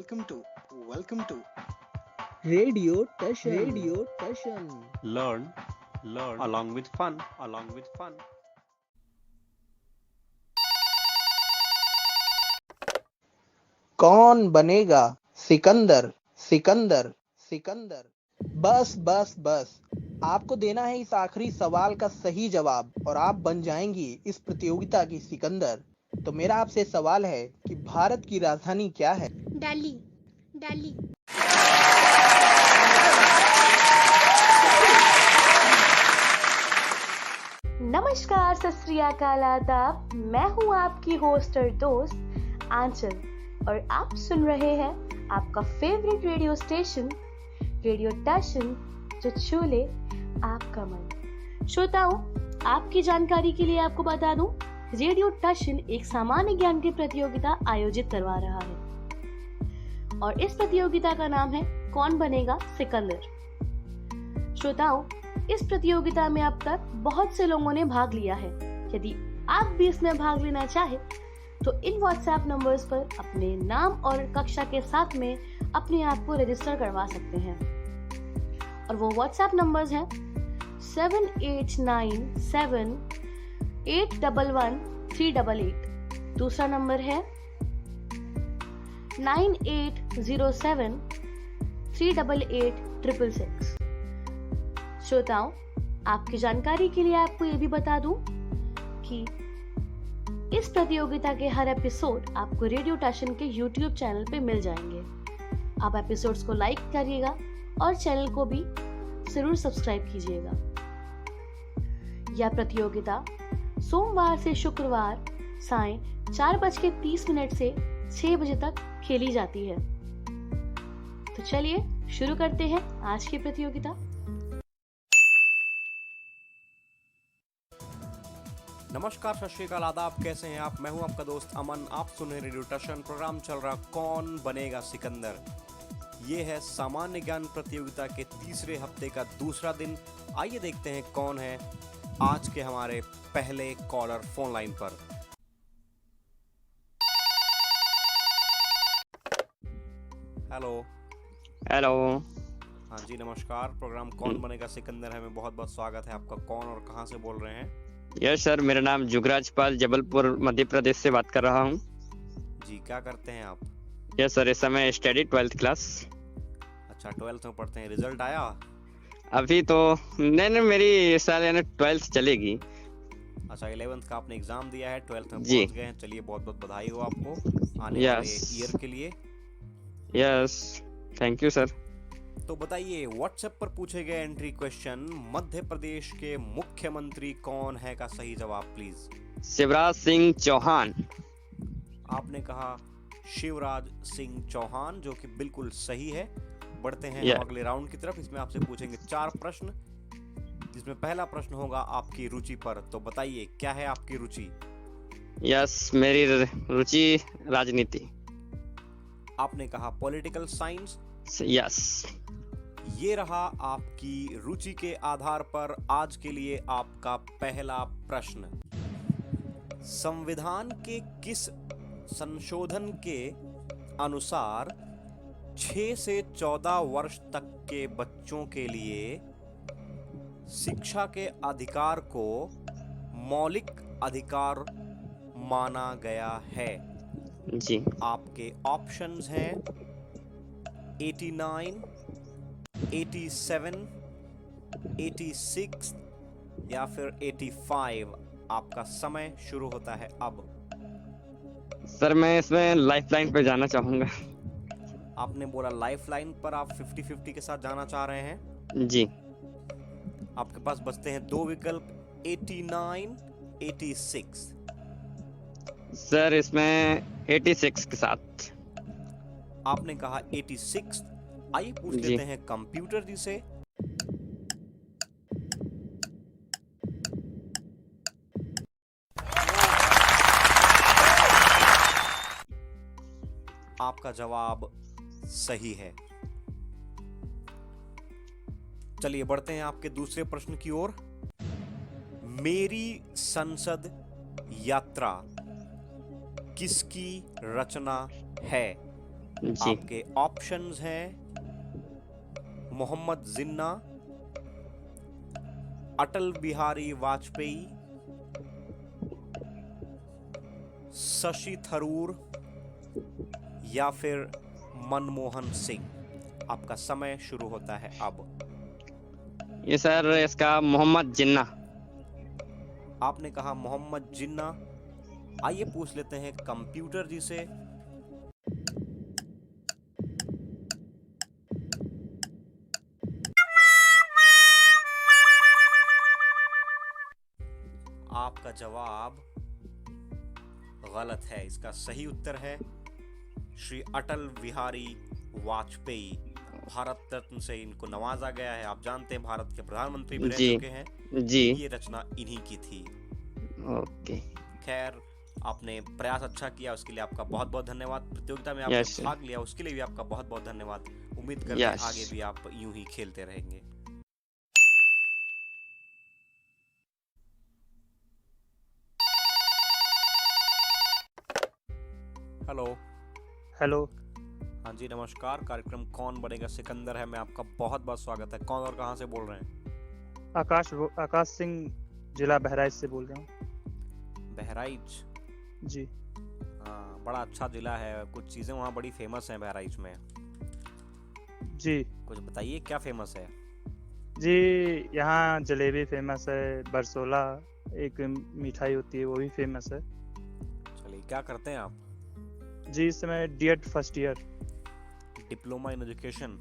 welcome to welcome to Radio Tashan. Learn along with fun. कौन बनेगा सिकंदर सिकंदर सिकंदर। बस बस बस, आपको देना है इस आखिरी सवाल का सही जवाब और आप बन जाएंगी इस प्रतियोगिता की सिकंदर। तो मेरा आपसे सवाल है कि भारत की राजधानी क्या है? दिल्ली। दिल्ली। नमस्कार, सत श्री अकाल, आदाब। मैं हूँ आपकी होस्ट और दोस्त आंचल और आप सुन रहे हैं आपका फेवरेट रेडियो स्टेशन रेडियो टशन, जो छू ले आपका मन। श्रोताओं, आपकी जानकारी के लिए आपको बता दूं, रेडियो टशन एक सामान्य ज्ञान की प्रतियोगिता आयोजित करवा रहा है और इस प्रतियोगिता का नाम है कौन बनेगा सिकंदर। श्रोताओं, इस प्रतियोगिता में अब तक बहुत से लोगों ने भाग लिया है। यदि आप भी इसमें भाग लेना चाहे तो इन व्हाट्सएप नंबर्स पर अपने नाम और कक्षा के साथ में अपने आप को रजिस्टर करवा सकते हैं और वो व्हाट्सएप नंबर्स हैं 7897811388। दूसरा नंबर है 9807388666। श्रोताओं, आपकी जानकारी के लिए आपको ये भी बता दूं कि इस प्रतियोगिता के हर एपिसोड आपको रेडियो टशन के YouTube चैनल पे मिल जाएंगे। आप एपिसोड्स को लाइक करिएगा और चैनल को भी जरूर सब्सक्राइब कीजिएगा। यह प्रतियोगिता सोमवार से शुक्रवार सायं 4:30 से 6 बजे तक खेली जाती है। तो चलिए शुरू करते हैं आज की प्रतियोगिता। नमस्कार, सत श्री अकाल, आदाब। कैसे हैं आप? मैं हूं आपका दोस्त अमन। आप सुन रहे रेडियो टशन। प्रोग्राम चल रहा कौन बनेगा सिकंदर। ये है सामान्य ज्ञान प्रतियोगिता के तीसरे हफ्ते का दूसरा दिन। आइए देखते हैं कौन है आज के हमारे पहले कॉलर फोन लाइन पर। हेलो। हाँ जी, नमस्कार। प्रोग्राम कौन बनेगा सिकंदर है में बहुत बहुत स्वागत है आपका। कौन और कहाँ से बोल रहे हैं? यस सर, मेरा नाम जुगराज पाल जबलपुर मध्य प्रदेश से बात कर रहा हूँ। जी, क्या करते हैं आप? यस सर, इस समय स्टडी 12th क्लास। अच्छा, 12th में पढ़ते हैं। रिजल्ट आया? अभी तो नहीं, मेरी इस साल यानी 12th चलेगी। अच्छा, 11th का आपने एग्जाम दिया है, 12th में जी। पहुंच गए हैं। चलिए, बहुत बहुत बधाई हो आपको आने वाले ईयर के लिए। Yes, thank you sir. तो बताइए, व्हाट्सएप पर पूछे गए एंट्री क्वेश्चन, मध्य प्रदेश के मुख्यमंत्री कौन है का सही जवाब प्लीज। शिवराज सिंह चौहान। आपने कहा शिवराज सिंह चौहान, जो कि बिल्कुल सही है। बढ़ते हैं हम अगले राउंड की तरफ। इसमें आपसे पूछेंगे 4 प्रश्न, जिसमें पहला प्रश्न होगा आपकी रुचि पर। तो बताइए, क्या है आपकी रुचि? यस, मेरी रुचि राजनीति। आपने कहा पॉलिटिकल साइंस। यस। ये रहा आपकी रुचि के आधार पर आज के लिए आपका पहला प्रश्न। संविधान के किस संशोधन के अनुसार 6 से 14 वर्ष तक के बच्चों के लिए शिक्षा के अधिकार को मौलिक अधिकार माना गया है? जी। आपके ऑप्शंस हैं 89, 87, 86 या फिर 85। आपका समय शुरू होता है अब। सर, मैं इसमें लाइफलाइन पे जाना चाहूंगा। आपने बोला लाइफलाइन पर आप 50-50 के साथ जाना चाह रहे हैं? जी। आपके पास बचते हैं 2 विकल्प, 89, 86। सर, इसमें 86 के साथ। आपने कहा 86। आइए पूछ लेते हैं कंप्यूटर जी से। आपका जवाब सही है। चलिए बढ़ते हैं आपके दूसरे प्रश्न की ओर। मेरी संसद यात्रा किसकी रचना है? जी। आपके ऑप्शंस हैं मोहम्मद जिन्ना, अटल बिहारी वाजपेयी, शशि थरूर या फिर मनमोहन सिंह। आपका समय शुरू होता है अब। ये सर इसका मोहम्मद जिन्ना। आपने कहा मोहम्मद जिन्ना। आइए पूछ लेते हैं कंप्यूटर जी से। आपका जवाब गलत है। इसका सही उत्तर है श्री अटल बिहारी वाजपेयी। भारत रत्न से इनको नवाजा गया है। आप जानते हैं भारत के प्रधानमंत्री भी रह जी। चुके हैं। जी। ये रचना इन्हीं की थी। ओके। खैर, आपने प्रयास अच्छा किया, उसके लिए आपका बहुत बहुत धन्यवाद। प्रतियोगिता में आपने यस भाग लिया, उसके लिए भी आपका बहुत बहुत धन्यवाद। उम्मीद करते हैं आगे यस। भी आप यूं ही खेलते रहेंगे। हेलो। हेलो। हाँ जी, नमस्कार। कार्यक्रम कौन बनेगा सिकंदर है, मैं आपका बहुत बहुत स्वागत है। कौन और कहाँ से बोल रहे हैं? आकाश सिंह, जिला बहराइच से बोल रहा हूँ। बहराइच? जी। हाँ, बड़ा अच्छा जिला है। कुछ चीज़ें वहाँ बड़ी फेमस हैं बहराइच में। जी। कुछ बताइए क्या फेमस है? जी, यहाँ जलेबी फेमस है, बरसोला एक मिठाई होती है वो भी फेमस है। चलिए, क्या करते हैं आप? जी, इस समय D Ed first year. Diploma in education?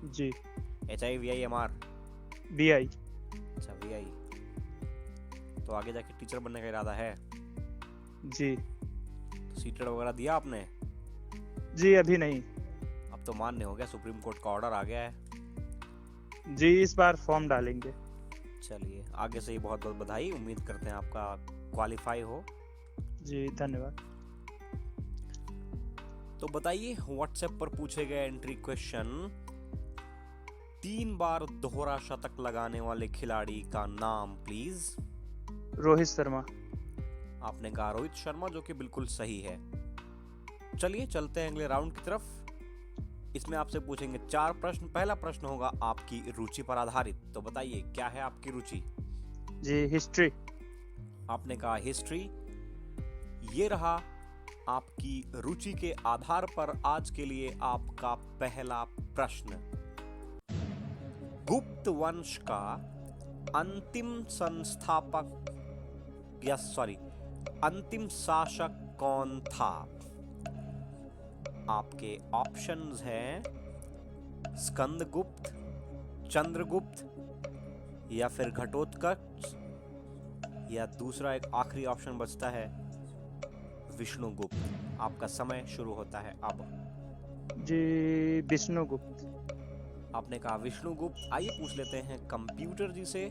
जी। HIVIMR? BI। अच्छा, VI। तो आगे जाके टीचर बनने का इरादा है? जी। तो सीटेट वगैरह दिया आपने? जी, अभी नहीं। अब तो मान्य हो गया, सुप्रीम कोर्ट का ऑर्डर आ गया है। जी, इस बार फॉर्म डालेंगे। चलिए, आगे से ही बहुत बहुत बधाई। उम्मीद करते हैं आपका क्वालिफाई हो। जी, धन्यवाद। तो बताइए, व्हाट्सएप पर पूछे गए एंट्री क्वेश्चन। 3 बार दोहरा शतक लगाने वाले खिलाड़ी का नाम प्लीज। रोहित शर्मा। आपने कहा रोहित शर्मा, जो कि बिल्कुल सही है। चलिए चलते हैं अगले राउंड की तरफ। इसमें आपसे पूछेंगे 4 प्रश्न। पहला प्रश्न होगा आपकी रुचि पर आधारित। तो बताइए, क्या है आपकी रुचि? जी, हिस्ट्री। आपने कहा हिस्ट्री। ये रहा आपकी रुचि के आधार पर आज के लिए आपका पहला प्रश्न। गुप्त वंश का अंतिम अंतिम शासक कौन था? आपके ऑप्शंस हैं स्कंदगुप्त, चंद्रगुप्त या फिर घटोत्कच, या दूसरा एक आखिरी ऑप्शन बचता है विष्णुगुप्त। आपका समय शुरू होता है अब। जी, विष्णुगुप्त। आपने कहा विष्णुगुप्त। आइए पूछ लेते हैं कंप्यूटर जी से।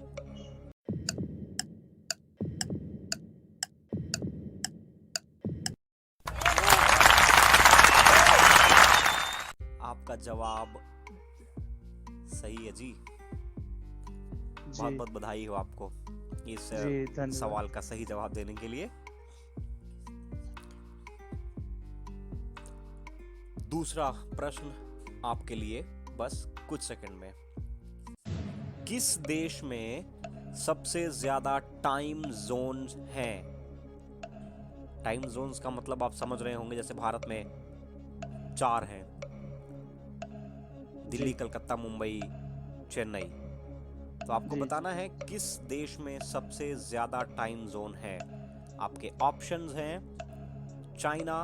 आपका जवाब सही है जी। बहुत बहुत बधाई हो आपको इस सवाल का सही जवाब देने के लिए। दूसरा प्रश्न आपके लिए बस कुछ सेकंड में। किस देश में सबसे ज्यादा टाइम जोन्स हैं? टाइम जोन्स का मतलब आप समझ रहे होंगे, जैसे भारत में 4 हैं, दिल्ली, कलकत्ता, मुंबई, चेन्नई। तो आपको बताना है किस देश में सबसे ज्यादा टाइम जोन है। आपके ऑप्शंस हैं चाइना,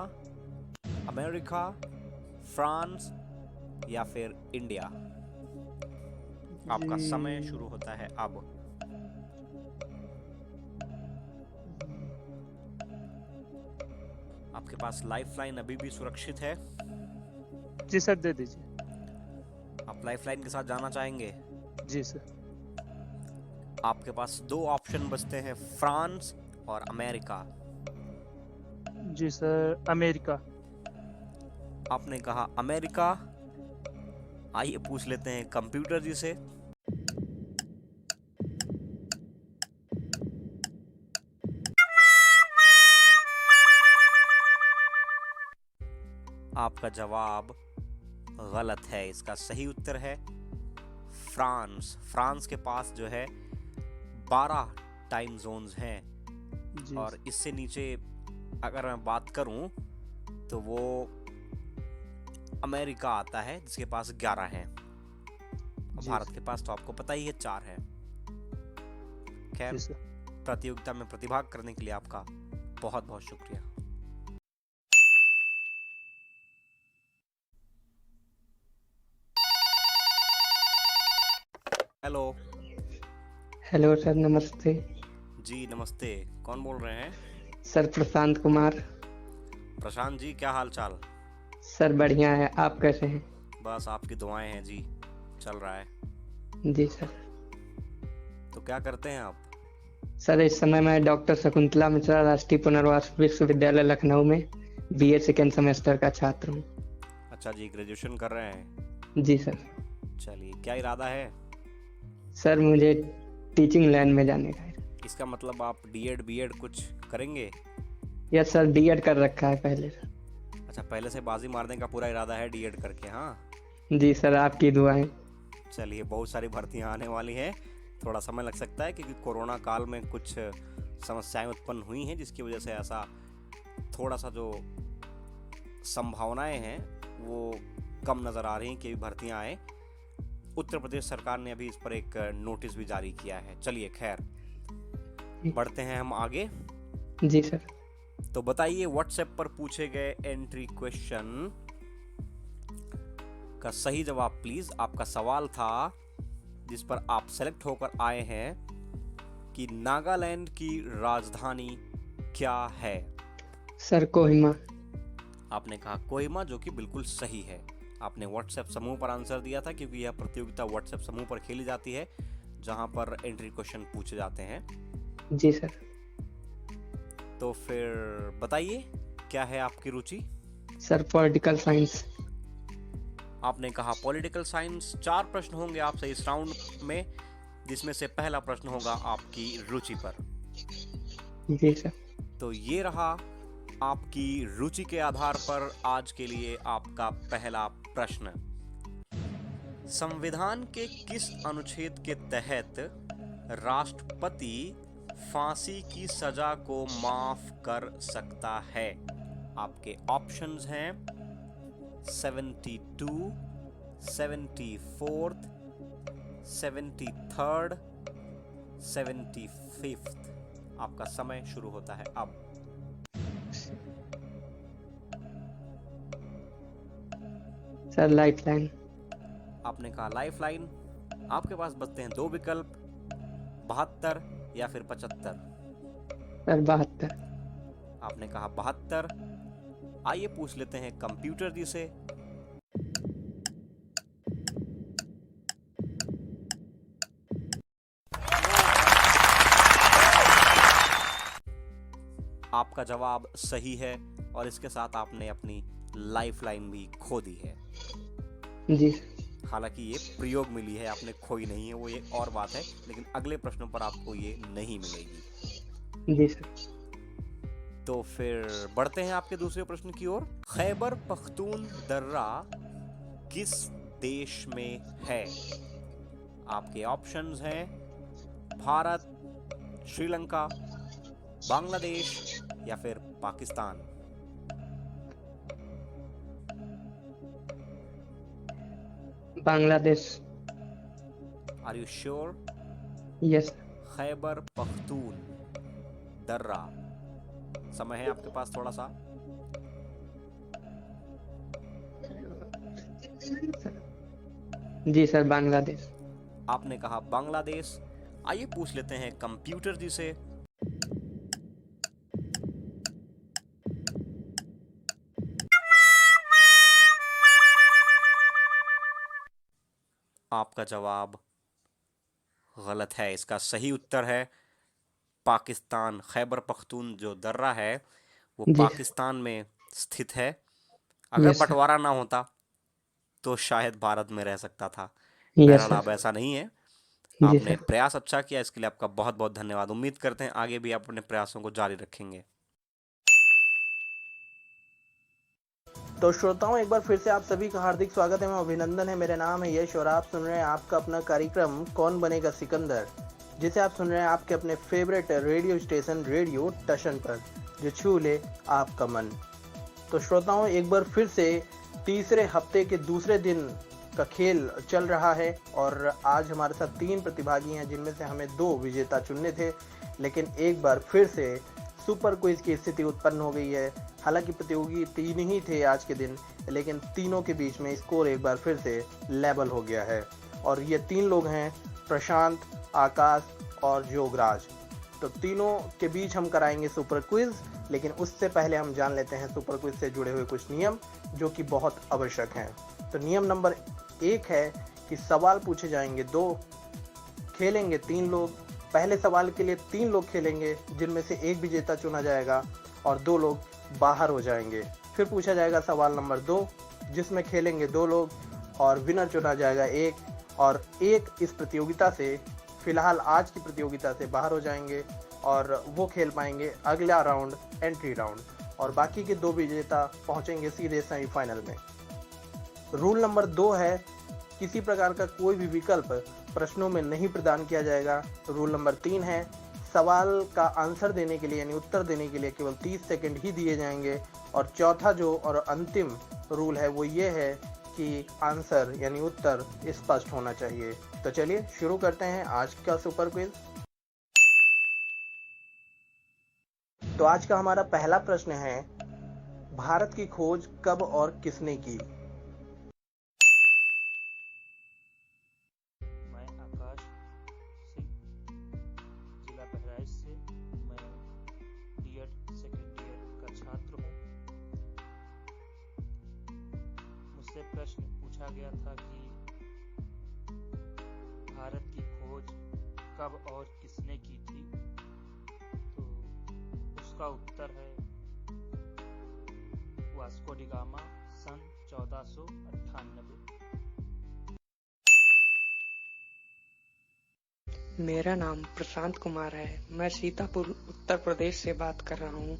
अमेरिका, फ्रांस या फिर इंडिया। आपका समय शुरू होता है अब। आपके पास लाइफलाइन अभी भी सुरक्षित है? जी सर, दे दीजिए। आप लाइफलाइन के साथ जाना चाहेंगे? जी सर। आपके पास 2 ऑप्शन बचते हैं, फ्रांस और अमेरिका। जी सर, अमेरिका। आपने कहा अमेरिका। आइए पूछ लेते हैं कंप्यूटर जी से। आपका जवाब गलत है। इसका सही उत्तर है फ्रांस। फ्रांस के पास जो है 12 टाइम जोन्स हैं जी और इससे नीचे अगर मैं बात करूं तो वो अमेरिका आता है जिसके पास 11 है। जी भारत के पास तो आपको पता ही है 4 है। खैर, जी सर। प्रतियोगिता में प्रतिभाग करने के लिए आपका बहुत बहुत शुक्रिया। हेलो। हेलो सर, नमस्ते। जी नमस्ते, कौन बोल रहे हैं? सर प्रशांत कुमार। प्रशांत जी, क्या हाल चाल? सर बढ़िया है, आप कैसे हैं? बस आपकी दुआएं हैं जी, चल रहा है। जी सर। तो क्या करते हैं आप? सर इस समय मैं डॉक्टर शकुंतला मिश्रा राष्ट्रीय पुनर्वास विश्वविद्यालय लखनऊ में बीए सेकेंड सेमेस्टर का छात्र हूँ। अच्छा जी, ग्रेजुएशन कर रहे हैं? जी सर। चलिए, क्या इरादा है? सर मुझे टीचिंग लाइन में जाने का है। इसका मतलब आप डीएड बीएड कुछ करेंगे? यस सर, बीएड कर रखा है पहले। अच्छा, पहले से बाजी मारने का पूरा इरादा है डीएड करके, हाँ? जी सर, आपकी दुआएं। चलिए, बहुत सारी भर्तियां आने वाली हैं। थोड़ा समय लग सकता है क्योंकि कोरोना काल में कुछ समस्याएं उत्पन्न हुई हैं जिसकी वजह से ऐसा थोड़ा सा जो संभावनाएं हैं वो कम नज़र आ रही हैं कि भर्तियां आए। उत्तर प्रदेश सरकार ने अभी इस पर एक नोटिस भी जारी किया है। चलिए खैर, बढ़ते हैं हम आगे। जी सर। तो बताइए, व्हाट्सएप पर पूछे गए एंट्री क्वेश्चन का सही जवाब प्लीज। आपका सवाल था जिस पर आप सेलेक्ट होकर आए हैं कि नागालैंड की राजधानी क्या है? सर कोहिमा। आपने कहा कोहिमा, जो कि बिल्कुल सही है। आपने व्हाट्सएप समूह पर आंसर दिया था क्योंकि यह प्रतियोगिता व्हाट्सएप समूह पर खेली जाती है जहां पर एंट्री क्वेश्चन पूछे जाते हैं। जी सर। तो फिर बताइए, क्या है आपकी रुचि? Sir political science. आपने कहा पॉलिटिकल साइंस। 4 प्रश्न होंगे आपसे इस राउंड में, जिसमें से पहला प्रश्न होगा आपकी रुचि पर। जी सर। तो ये रहा आपकी रुचि के आधार पर आज के लिए आपका पहला प्रश्न। संविधान के किस अनुच्छेद के तहत राष्ट्रपति फांसी की सजा को माफ कर सकता है? आपके ऑप्शंस हैं 72, 74, 73rd, 75th। आपका समय शुरू होता है अब। Sir lifeline. आपने कहा लाइफलाइन। आपके पास बचते हैं 2 विकल्प, 72 या फिर 75। सर 72। आपने कहा 72। आइए पूछ लेते हैं कंप्यूटर जी से। आपका जवाब सही है और इसके साथ आपने अपनी लाइफलाइन भी खो दी है। जी। हालांकि ये प्रयोग मिली है, आपने खोई नहीं है, वो ये और बात है, लेकिन अगले प्रश्नों पर आपको ये नहीं मिलेगी। जी सर। तो फिर बढ़ते हैं आपके दूसरे प्रश्न की ओर। खैबर पख्तून दर्रा किस देश में है? आपके ऑप्शंस हैं भारत, श्रीलंका, बांग्लादेश या फिर Pakistan. Bangladesh. Are you sure? Yes. Khyber Pakhtun दर्रा। समय है आपके पास थोड़ा सा। जी सर, बांग्लादेश। आपने कहा बांग्लादेश। आइए पूछ लेते हैं कंप्यूटर जी से। आपका जवाब गलत है। इसका सही उत्तर है पाकिस्तान। खैबर पख्तून जो दर्रा है वो जी। पाकिस्तान में स्थित है। अगर यस सर। बंटवारा ना होता तो शायद भारत में रह सकता था। यस बहरहाल अब सर। ऐसा नहीं है। जी आपने सर। प्रयास अच्छा किया, इसके लिए आपका बहुत बहुत धन्यवाद। उम्मीद करते हैं आगे भी आप अपने प्रयासों को जारी रखेंगे। तो श्रोताओं, एक बार फिर से आप सभी का हार्दिक स्वागत है, मैं अभिनंदन है। मेरा नाम है यश और आप सुन रहे हैं आपका अपना कार्यक्रम कौन बनेगा सिकंदर, जिसे आप सुन रहे हैं आपके अपने फेवरेट रेडियो स्टेशन रेडियो टशन पर, जो छू ले आपका मन। तो श्रोताओं, एक बार फिर से तीसरे हफ्ते के दूसरे दिन का खेल चल रहा है और आज हमारे साथ 3 प्रतिभागी हैं, जिनमें से हमें 2 विजेता चुनने थे, लेकिन एक बार फिर से सुपर क्विज की स्थिति उत्पन्न हो गई है। हालांकि प्रतियोगी 3 ही थे आज के दिन, लेकिन तीनों के बीच में स्कोर एक बार फिर से लेवल हो गया है और ये 3 लोग हैं, प्रशांत, आकाश और जोगराज। तो तीनों के बीच हम कराएंगे सुपर क्विज, लेकिन उससे पहले हम जान लेते हैं सुपर क्विज से जुड़े हुए कुछ नियम जो कि बहुत आवश्यक हैं। तो नियम नंबर 1 है कि सवाल पूछे जाएंगे 2, खेलेंगे 3 लोग। पहले सवाल के लिए 3 लोग खेलेंगे, जिनमें से एक विजेता चुना जाएगा और 2 लोग बाहर हो जाएंगे। फिर पूछा जाएगा सवाल नंबर 2, जिसमें खेलेंगे 2 लोग और विनर चुना जाएगा 1, और 1 इस प्रतियोगिता से, फिलहाल आज की प्रतियोगिता से बाहर हो जाएंगे और वो खेल पाएंगे अगला राउंड, एंट्री राउंड, और बाकी के 2 विजेता पहुंचेंगे सीधे सेमीफाइनल में। रूल नंबर 2 है, किसी प्रकार का कोई भी विकल्प प्रश्नों में नहीं प्रदान किया जाएगा। रूल नंबर 3 है, सवाल का आंसर देने के लिए यानी उत्तर देने के लिए केवल 30 सेकंड ही दिए जाएंगे। और चौथा जो और अंतिम रूल है वो ये है कि आंसर यानी उत्तर स्पष्ट होना चाहिए। तो चलिए शुरू करते हैं आज का सुपर क्विज। तो आज का हमारा पहला प्रश्न है, भारत की खोज कब और किसने की? मैं आकाश सिंह, जिला बहराइच से। मैं बीएड सेकेंड ईयर का छात्र हूँ। मुझसे प्रश्न पूछा गया था कि भारत की खोज कब और किसने की थी, तो उसका उत्तर है वास्को डी गामा, सन 1498। मेरा नाम प्रशांत कुमार है। मैं सीतापुर उत्तर प्रदेश से बात कर रहा हूँ।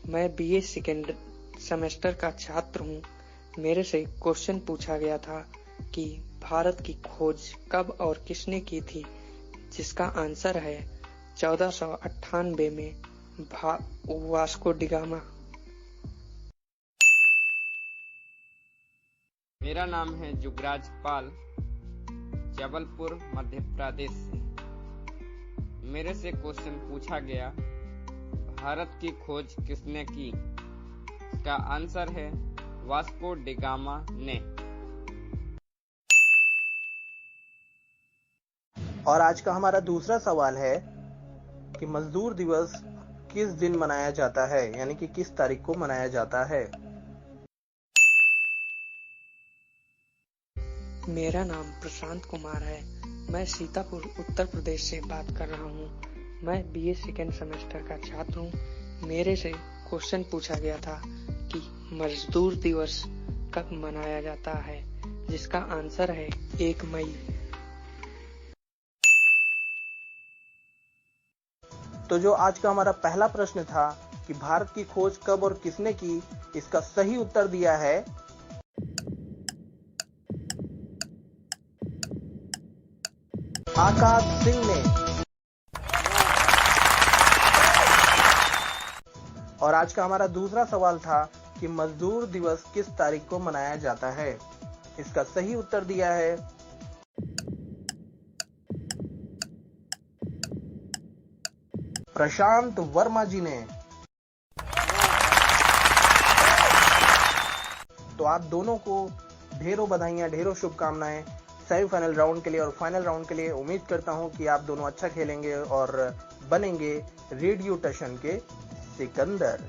मैं बीए सेकेंड सेमेस्टर का छात्र हूँ। मेरे से क्वेश्चन पूछा गया था कि भारत की खोज कब और किसने की थी, जिसका आंसर है 1498 में वास्को डी गामा। मेरा नाम है जुगराज पाल, जबलपुर मध्य प्रदेश से। मेरे से क्वेश्चन पूछा गया, भारत की खोज किसने की? इसका आंसर है वास्को डी गामा ने। और आज का हमारा दूसरा सवाल है कि मजदूर दिवस किस दिन मनाया जाता है, यानी कि किस तारीख को मनाया जाता है? मेरा नाम प्रशांत कुमार है। मैं सीतापुर उत्तर प्रदेश से बात कर रहा हूँ। मैं बीए सेकेंड सेमेस्टर का छात्र हूँ। मेरे से क्वेश्चन पूछा गया था कि मजदूर दिवस कब मनाया जाता है, जिसका आंसर है 1 मई। तो जो आज का हमारा पहला प्रश्न था कि भारत की खोज कब और किसने की, इसका सही उत्तर दिया है आकाश सिंह ने। और आज का हमारा दूसरा सवाल था कि मजदूर दिवस किस तारीख को मनाया जाता है, इसका सही उत्तर दिया है प्रशांत वर्मा जी ने। तो आप दोनों को ढेरों बधाइयां, ढेरों शुभकामनाएं सेमीफाइनल राउंड के लिए और फाइनल राउंड के लिए। उम्मीद करता हूं कि आप दोनों अच्छा खेलेंगे और बनेंगे रेडियो टशन के सिकंदर।